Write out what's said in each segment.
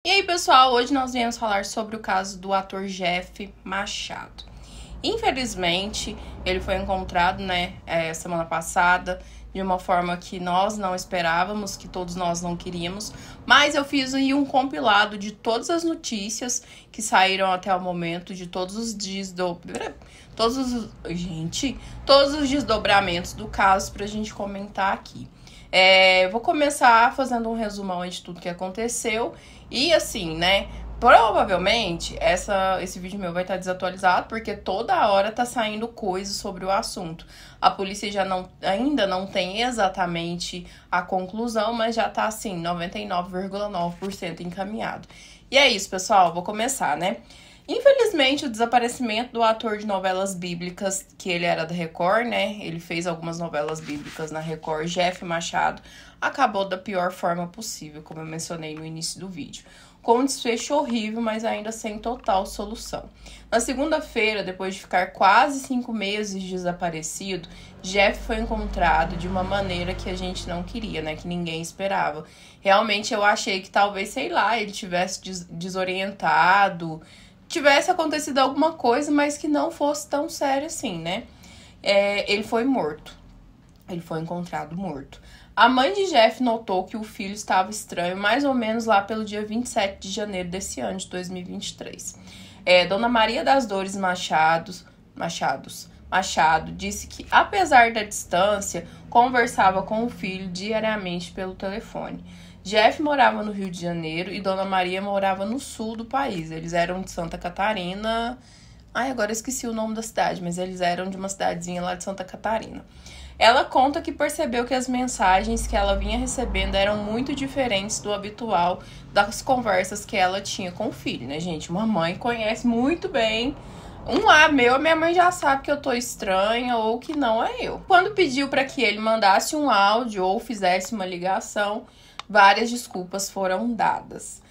E aí, pessoal, hoje nós viemos falar sobre o caso do ator Jeff Machado. Infelizmente, ele foi encontrado, semana passada, de uma forma que nós não esperávamos, que todos nós não queríamos. Mas eu fiz aí um compilado de todas as notícias que saíram até o momento, de todos os desdobramentos do caso pra gente comentar aqui. Vou começar fazendo um resumão de tudo que aconteceu. E assim, provavelmente esse vídeo meu vai estar desatualizado, porque toda hora tá saindo coisas sobre o assunto. A polícia ainda não tem exatamente a conclusão, mas já tá assim, 99,9% encaminhado. E é isso, pessoal, vou começar, Infelizmente, o desaparecimento do ator de novelas bíblicas, que ele era da Record, ele fez algumas novelas bíblicas na Record, Jeff Machado, acabou da pior forma possível, como eu mencionei no início do vídeo. Com um desfecho horrível, mas ainda sem total solução. Na segunda-feira, depois de ficar quase 5 meses desaparecido, Jeff foi encontrado de uma maneira que a gente não queria, que ninguém esperava. Realmente eu achei que talvez, ele tivesse desorientado, tivesse acontecido alguma coisa, mas que não fosse tão sério assim, ele foi morto. Ele foi encontrado morto. A mãe de Jeff notou que o filho estava estranho mais ou menos lá pelo dia 27 de janeiro desse ano, de 2023. Dona Maria das Dores Machado disse que, apesar da distância, conversava com o filho diariamente pelo telefone. Jeff morava no Rio de Janeiro e Dona Maria morava no sul do país. Eles eram de Santa Catarina. Agora eu esqueci o nome da cidade, mas eles eram de uma cidadezinha lá de Santa Catarina. Ela conta que percebeu que as mensagens que ela vinha recebendo eram muito diferentes do habitual das conversas que ela tinha com o filho, gente? Uma mãe conhece muito bem. Minha mãe já sabe que eu tô estranha ou que não é eu. Quando pediu para que ele mandasse um áudio ou fizesse uma ligação, várias desculpas foram dadas.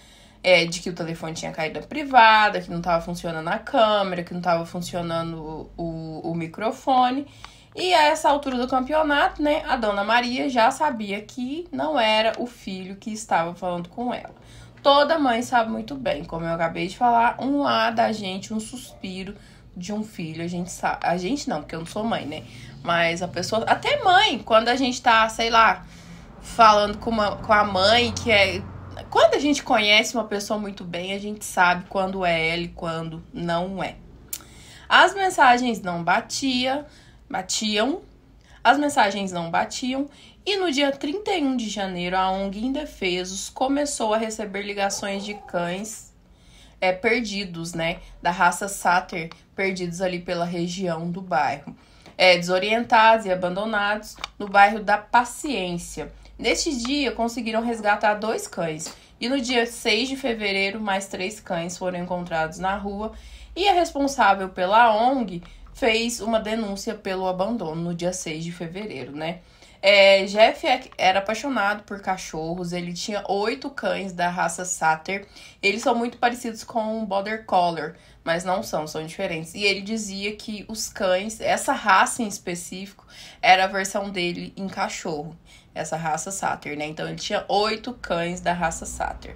De que o telefone tinha caído da privada, que não estava funcionando a câmera, que não estava funcionando o microfone. E a essa altura do campeonato, a Dona Maria já sabia que não era o filho que estava falando com ela. Toda mãe sabe muito bem, como eu acabei de falar, um A da gente, um suspiro de um filho. A gente sabe. A gente não, porque eu não sou mãe, Mas a pessoa. Até mãe, quando a gente tá, falando com a mãe, que é. Quando a gente conhece uma pessoa muito bem, a gente sabe quando é ela e quando não é. As mensagens não batiam. As mensagens não batiam e no dia 31 de janeiro a ONG Indefesos começou a receber ligações de cães perdidos, da raça Satter, perdidos ali pela região do bairro, desorientados e abandonados no bairro da Paciência. Neste dia conseguiram resgatar 2 cães e no dia 6 de fevereiro mais 3 cães foram encontrados na rua e a responsável pela ONG fez uma denúncia pelo abandono no dia 6 de fevereiro, Jeff era apaixonado por cachorros, ele tinha 8 cães da raça Satter. Eles são muito parecidos com o Border Collie, mas não são diferentes. E ele dizia que os cães, essa raça em específico, era a versão dele em cachorro, essa raça Satter, Então ele tinha 8 cães da raça Satter.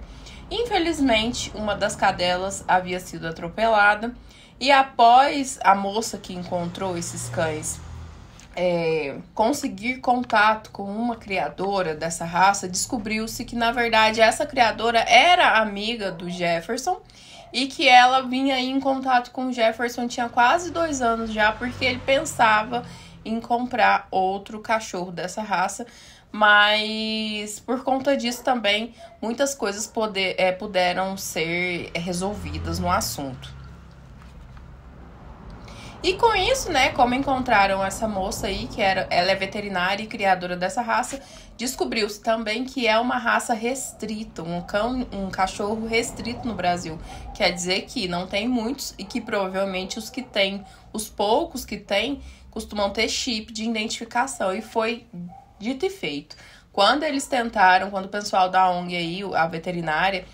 Infelizmente, uma das cadelas havia sido atropelada. E após a moça que encontrou esses cães conseguir contato com uma criadora dessa raça, descobriu-se que, na verdade, essa criadora era amiga do Jefferson e que ela vinha em contato com o Jefferson tinha quase 2 anos já, porque ele pensava em comprar outro cachorro dessa raça. Mas, por conta disso também, muitas coisas puderam ser resolvidas no assunto. E com isso, como encontraram essa moça aí, ela é veterinária e criadora dessa raça, descobriu-se também que é uma raça restrita, um cachorro restrito no Brasil. Quer dizer que não tem muitos e que provavelmente os poucos que tem, costumam ter chip de identificação. E foi dito e feito. Quando o pessoal da ONG aí, a veterinária,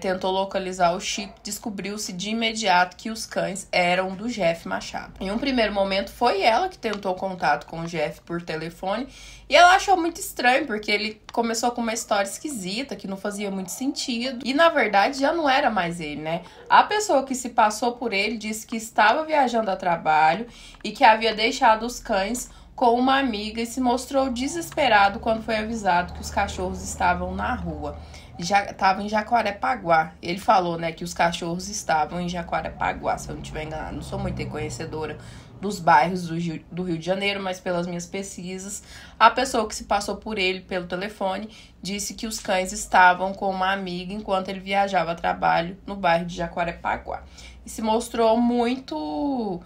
tentou localizar o chip, descobriu-se de imediato que os cães eram do Jeff Machado. Em um primeiro momento, foi ela que tentou contato com o Jeff por telefone, e ela achou muito estranho, porque ele começou com uma história esquisita, que não fazia muito sentido, e na verdade já não era mais ele, né? A pessoa que se passou por ele disse que estava viajando a trabalho e que havia deixado os cães com uma amiga e se mostrou desesperado quando foi avisado que os cachorros estavam na rua. Já estava em Jacarepaguá. Ele falou, né, que os cachorros estavam em Jacarepaguá, se eu não estiver enganado. Não sou muito conhecedora dos bairros do Rio de Janeiro, mas pelas minhas pesquisas, a pessoa que se passou por ele pelo telefone disse que os cães estavam com uma amiga enquanto ele viajava a trabalho no bairro de Jacarepaguá. E se mostrou muito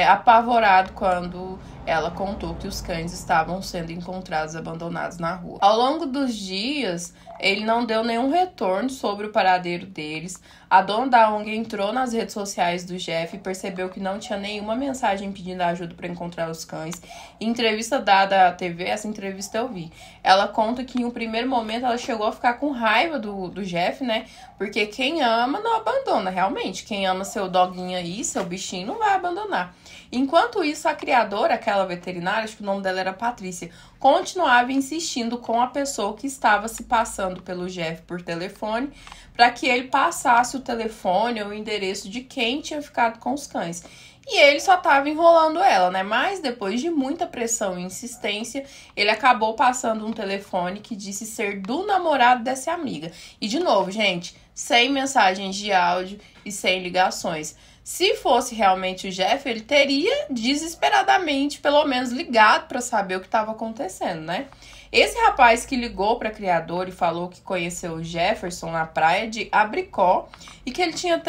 apavorado quando ela contou que os cães estavam sendo encontrados abandonados na rua. Ao longo dos dias, ele não deu nenhum retorno sobre o paradeiro deles. A dona da ONG entrou nas redes sociais do Jeff e percebeu que não tinha nenhuma mensagem pedindo ajuda para encontrar os cães. Em entrevista dada à TV, essa entrevista eu vi. Ela conta que em um primeiro momento ela chegou a ficar com raiva do Jeff, né? Porque quem ama não abandona, realmente. Quem ama seu doguinho aí, seu bichinho, não vai abandonar. Enquanto isso, a criadora, aquela veterinária, acho que o nome dela era Patrícia, continuava insistindo com a pessoa que estava se passando pelo Jeff por telefone para que ele passasse o telefone ou o endereço de quem tinha ficado com os cães. E ele só estava enrolando ela, né? Mas depois de muita pressão e insistência, ele acabou passando um telefone que disse ser do namorado dessa amiga. E de novo, gente, sem mensagens de áudio e sem ligações. Se fosse realmente o Jeff, ele teria desesperadamente, pelo menos, ligado para saber o que estava acontecendo, né? Esse rapaz que ligou para a criadora e falou que conheceu o Jefferson na praia de Abricó e que ele tinha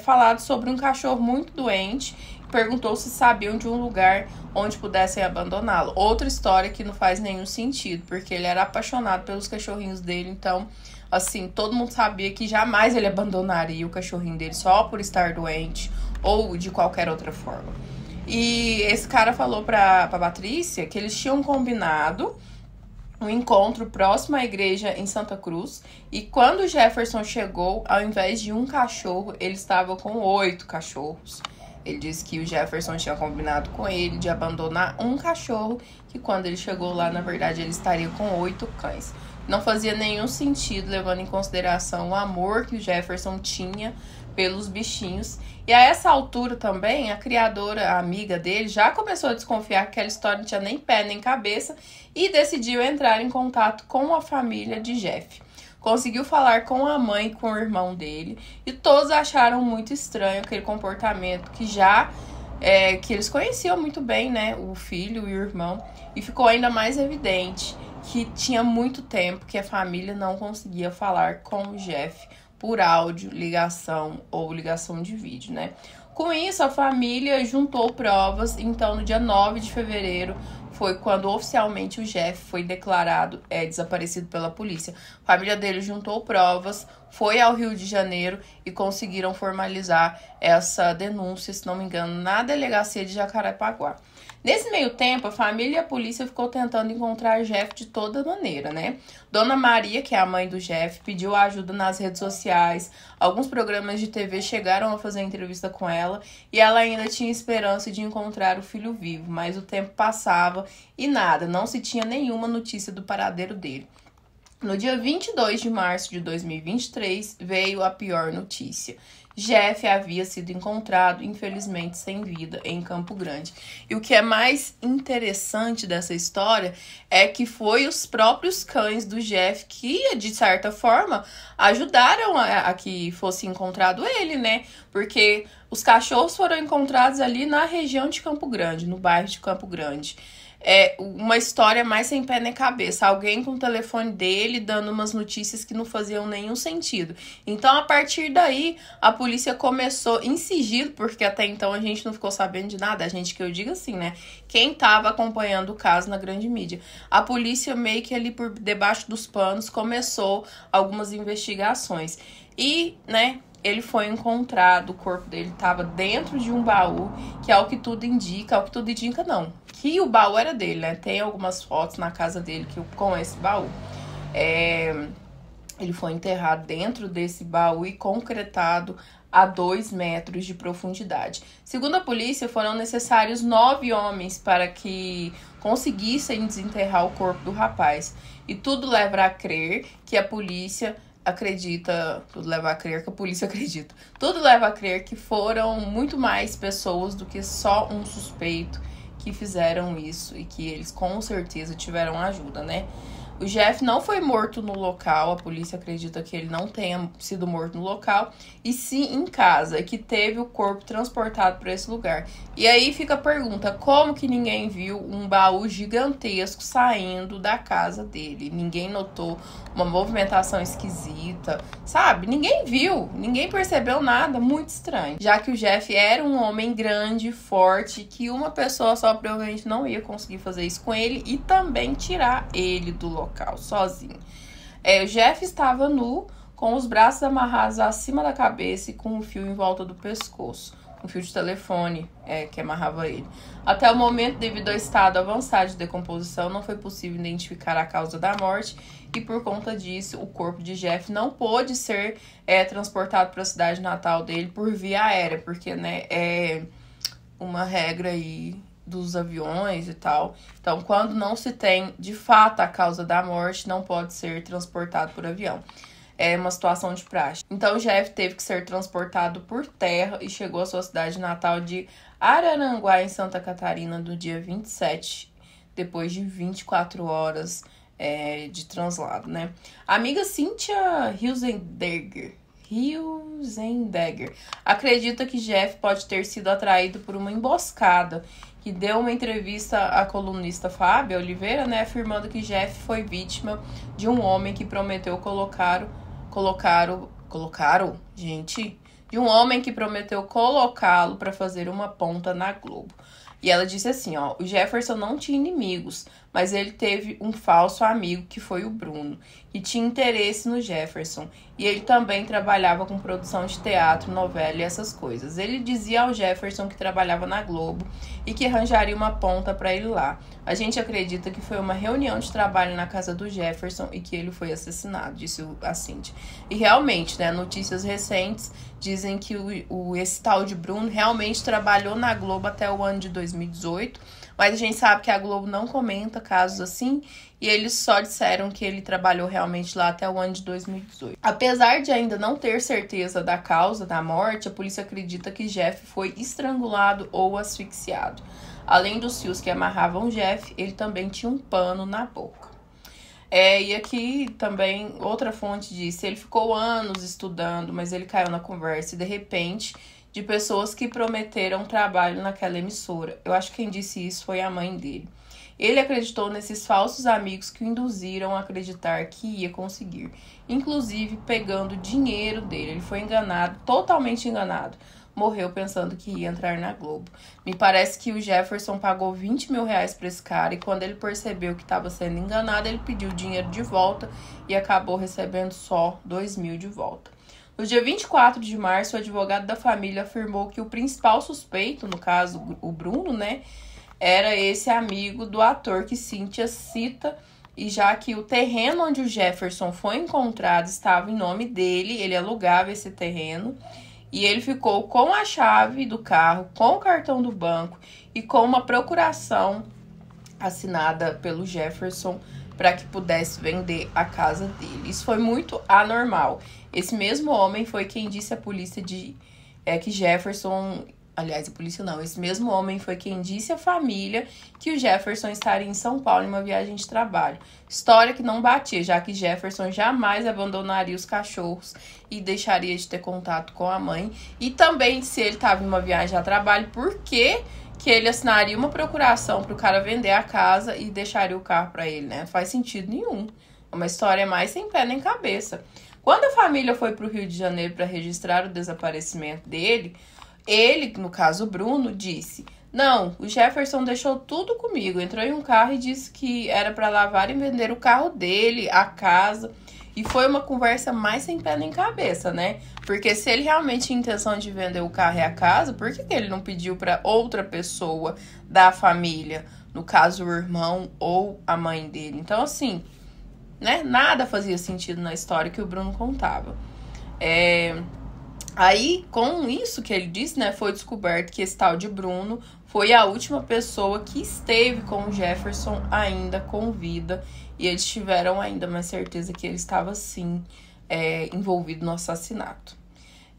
falado sobre um cachorro muito doente, perguntou se sabiam de um lugar onde pudessem abandoná-lo. Outra história que não faz nenhum sentido, porque ele era apaixonado pelos cachorrinhos dele, então, assim, todo mundo sabia que jamais ele abandonaria o cachorrinho dele só por estar doente ou de qualquer outra forma. E esse cara falou pra Patrícia que eles tinham combinado um encontro próximo à igreja em Santa Cruz, e quando o Jefferson chegou, ao invés de um cachorro, ele estava com 8 cachorros. Ele disse que o Jefferson tinha combinado com ele de abandonar um cachorro, que quando ele chegou lá, na verdade, ele estaria com 8 cães. Não fazia nenhum sentido, levando em consideração o amor que o Jefferson tinha pelos bichinhos. E a essa altura também, a criadora, a amiga dele, já começou a desconfiar que aquela história não tinha nem pé nem cabeça e decidiu entrar em contato com a família de Jeff. Conseguiu falar com a mãe e com o irmão dele e todos acharam muito estranho aquele comportamento que eles conheciam muito bem, né, o filho e o irmão, e ficou ainda mais evidente que tinha muito tempo que a família não conseguia falar com o Jeff por áudio, ligação ou ligação de vídeo, né? Com isso, a família juntou provas, então no dia 9 de fevereiro foi quando oficialmente o Jeff foi declarado desaparecido pela polícia. A família dele juntou provas, foi ao Rio de Janeiro e conseguiram formalizar essa denúncia, se não me engano, na delegacia de Jacarepaguá. Nesse meio tempo, a família e a polícia ficou tentando encontrar Jeff de toda maneira, né? Dona Maria, que é a mãe do Jeff, pediu ajuda nas redes sociais. Alguns programas de TV chegaram a fazer entrevista com ela e ela ainda tinha esperança de encontrar o filho vivo, mas o tempo passava e nada, não se tinha nenhuma notícia do paradeiro dele. No dia 22 de março de 2023, veio a pior notícia. Jeff havia sido encontrado, infelizmente, sem vida, em Campo Grande. E o que é mais interessante dessa história é que foi os próprios cães do Jeff que, de certa forma, ajudaram a que fosse encontrado ele, né? Porque os cachorros foram encontrados ali na região de Campo Grande, no bairro de Campo Grande. É uma história mais sem pé nem cabeça. Alguém com o telefone dele dando umas notícias que não faziam nenhum sentido. Então, a partir daí, a polícia começou em sigilo, porque até então a gente não ficou sabendo de nada. A gente, que eu digo assim, né? Quem estava acompanhando o caso na grande mídia. A polícia meio que ali por debaixo dos panos começou algumas investigações. E, né, ele foi encontrado, o corpo dele estava dentro de um baú, que ao que tudo indica não, que o baú era dele, né? Tem algumas fotos na casa dele com esse baú. Ele foi enterrado dentro desse baú e concretado a 2 metros de profundidade. Segundo a polícia, foram necessários 9 homens para que conseguissem desenterrar o corpo do rapaz. E tudo leva a crer que a polícia acredita. Tudo leva a crer que a polícia acredita. Tudo leva a crer que foram muito mais pessoas do que só um suspeito que fizeram isso e que eles com certeza tiveram ajuda, né? O Jeff não foi morto no local, a polícia acredita que ele não tenha sido morto no local, e sim em casa, e que teve o corpo transportado para esse lugar. E aí fica a pergunta, como que ninguém viu um baú gigantesco saindo da casa dele? Ninguém notou uma movimentação esquisita, sabe? Ninguém viu, ninguém percebeu nada, muito estranho. Já que o Jeff era um homem grande, forte, que uma pessoa só provavelmente não ia conseguir fazer isso com ele e também tirar ele do local sozinho. O Jeff estava nu, com os braços amarrados acima da cabeça e com um fio em volta do pescoço. Um fio de telefone que amarrava ele. Até o momento, devido ao estado avançado de decomposição, não foi possível identificar a causa da morte e, por conta disso, o corpo de Jeff não pôde ser transportado para a cidade natal dele por via aérea, porque, né, é uma regra aí dos aviões e tal. Então, quando não se tem, de fato, a causa da morte, não pode ser transportado por avião. É uma situação de praxe. Então, Jeff teve que ser transportado por terra e chegou à sua cidade natal de Araranguá, em Santa Catarina, no dia 27, depois de 24 horas de translado, né? A amiga Cynthia Hilzendegger acredita que Jeff pode ter sido atraído por uma emboscada, que deu uma entrevista à colunista Fábia Oliveira, né, afirmando que Jeff foi vítima de um homem que prometeu de um homem que prometeu colocá-lo para fazer uma ponta na Globo. E ela disse assim, ó, o Jefferson não tinha inimigos, mas ele teve um falso amigo que foi o Bruno, que tinha interesse no Jefferson. E ele também trabalhava com produção de teatro, novela e essas coisas. Ele dizia ao Jefferson que trabalhava na Globo e que arranjaria uma ponta para ele lá. A gente acredita que foi uma reunião de trabalho na casa do Jefferson e que ele foi assassinado, disse a Cynthia. E realmente, né, notícias recentes dizem que esse tal de Bruno realmente trabalhou na Globo até o ano de 2018, mas a gente sabe que a Globo não comenta casos assim, e eles só disseram que ele trabalhou realmente lá até o ano de 2018. Apesar de ainda não ter certeza da causa da morte, a polícia acredita que Jeff foi estrangulado ou asfixiado. Além dos fios que amarravam Jeff, ele também tinha um pano na boca. E aqui também outra fonte disse, ele ficou anos estudando, mas ele caiu na conversa e de repente de pessoas que prometeram trabalho naquela emissora. Eu acho que quem disse isso foi a mãe dele. Ele acreditou nesses falsos amigos que o induziram a acreditar que ia conseguir, inclusive pegando dinheiro dele. Ele foi enganado, totalmente enganado. Morreu pensando que ia entrar na Globo. Me parece que o Jefferson pagou 20 mil reais para esse cara e quando ele percebeu que estava sendo enganado, ele pediu o dinheiro de volta e acabou recebendo só 2 mil de volta. No dia 24 de março, o advogado da família afirmou que o principal suspeito, no caso o Bruno, né, era esse amigo do ator que Cynthia cita, e já que o terreno onde o Jefferson foi encontrado estava em nome dele, ele alugava esse terreno, e ele ficou com a chave do carro, com o cartão do banco e com uma procuração assinada pelo Jefferson para que pudesse vender a casa dele. Isso foi muito anormal. Esse mesmo homem foi quem disse à polícia que Jefferson... Aliás, a polícia não. Esse mesmo homem foi quem disse à família que o Jefferson estaria em São Paulo em uma viagem de trabalho. História que não batia, já que Jefferson jamais abandonaria os cachorros e deixaria de ter contato com a mãe. E também, se ele estava em uma viagem a trabalho, por que ele assinaria uma procuração para o cara vender a casa e deixaria o carro para ele, né? Não faz sentido nenhum. É uma história mais sem pé nem cabeça. Quando a família foi para o Rio de Janeiro para registrar o desaparecimento dele... Ele, no caso Bruno, disse, não, o Jefferson deixou tudo comigo, entrou em um carro e disse que era para lavar e vender o carro dele, a casa. E foi uma conversa mais sem pé nem cabeça, né? Porque se ele realmente tinha intenção de vender o carro e a casa, por que ele não pediu para outra pessoa da família, no caso o irmão ou a mãe dele? Então, assim, né? Nada fazia sentido na história que o Bruno contava. Aí, com isso que ele disse, né, foi descoberto que esse tal de Bruno foi a última pessoa que esteve com o Jefferson ainda com vida. E eles tiveram ainda mais certeza que ele estava, sim, envolvido no assassinato.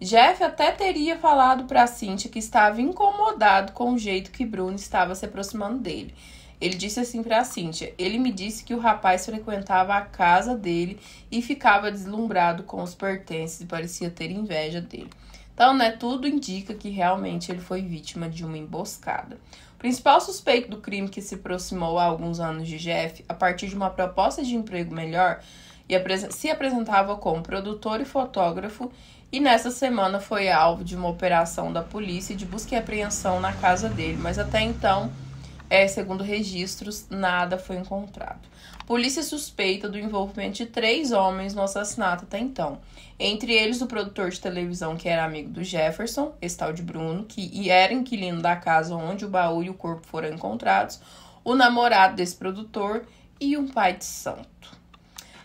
Jeff até teria falado para Cíntia que estava incomodado com o jeito que Bruno estava se aproximando dele. Ele disse assim para Cíntia: ele me disse que o rapaz frequentava a casa dele e ficava deslumbrado com os pertences e parecia ter inveja dele. Então, né, tudo indica que realmente ele foi vítima de uma emboscada. O principal suspeito do crime que se aproximou há alguns anos de Jeff, a partir de uma proposta de emprego melhor, se apresentava como produtor e fotógrafo, e nessa semana foi alvo de uma operação da polícia de busca e apreensão na casa dele, mas até então, segundo registros, nada foi encontrado. A polícia suspeita do envolvimento de 3 homens no assassinato até então. Entre eles, o produtor de televisão que era amigo do Jefferson, esse tal de Bruno, que era inquilino da casa onde o baú e o corpo foram encontrados, o namorado desse produtor e um pai de santo.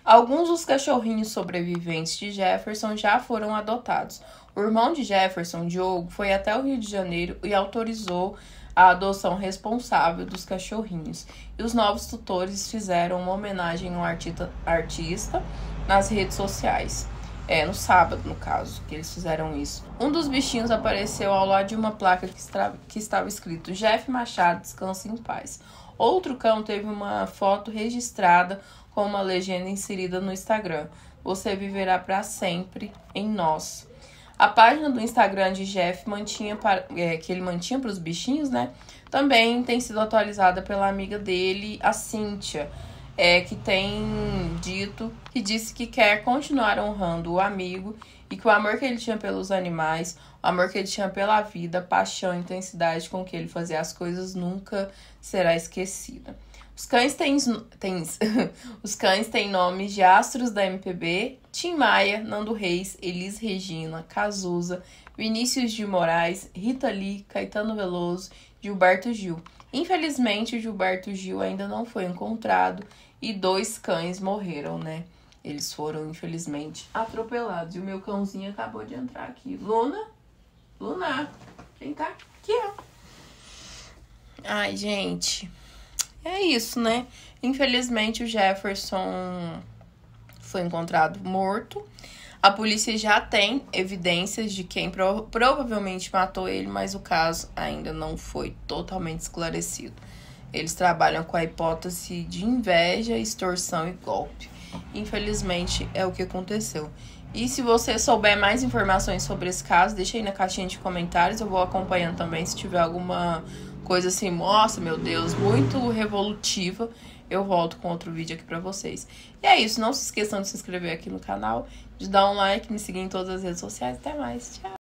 Alguns dos cachorrinhos sobreviventes de Jefferson já foram adotados. O irmão de Jefferson, Diogo, foi até o Rio de Janeiro e autorizou a adoção responsável dos cachorrinhos. E os novos tutores fizeram uma homenagem ao artista nas redes sociais. No sábado, no caso, que eles fizeram isso. Um dos bichinhos apareceu ao lado de uma placa que estava escrito: Jeff Machado, descansa em paz. Outro cão teve uma foto registrada com uma legenda inserida no Instagram: você viverá para sempre em nós. A página do Instagram de Jeff que ele mantinha para os bichinhos, né? Também tem sido atualizada pela amiga dele, a Cíntia, que tem que disse que quer continuar honrando o amigo e que o amor que ele tinha pelos animais, o amor que ele tinha pela vida, a paixão, a intensidade com que ele fazia as coisas nunca será esquecida. Os cães têm nomes de astros da MPB: Tim Maia, Nando Reis, Elis Regina, Cazuza, Vinícius de Moraes, Rita Lee, Caetano Veloso, Gilberto Gil. Infelizmente, o Gilberto Gil ainda não foi encontrado e 2 cães morreram, né? Eles foram, infelizmente, atropelados. E o meu cãozinho acabou de entrar aqui. Luna, vem cá. Aqui, ó. Ai, gente... é isso, né? Infelizmente, o Jefferson foi encontrado morto. A polícia já tem evidências de quem provavelmente matou ele, mas o caso ainda não foi totalmente esclarecido. Eles trabalham com a hipótese de inveja, extorsão e golpe. Infelizmente, é o que aconteceu. E se você souber mais informações sobre esse caso, deixa aí na caixinha de comentários. Eu vou acompanhando também. Se tiver alguma coisa assim, nossa, meu Deus, muito revolutiva, eu volto com outro vídeo aqui pra vocês. E é isso, não se esqueçam de se inscrever aqui no canal, de dar um like, me seguir em todas as redes sociais. Até mais, tchau!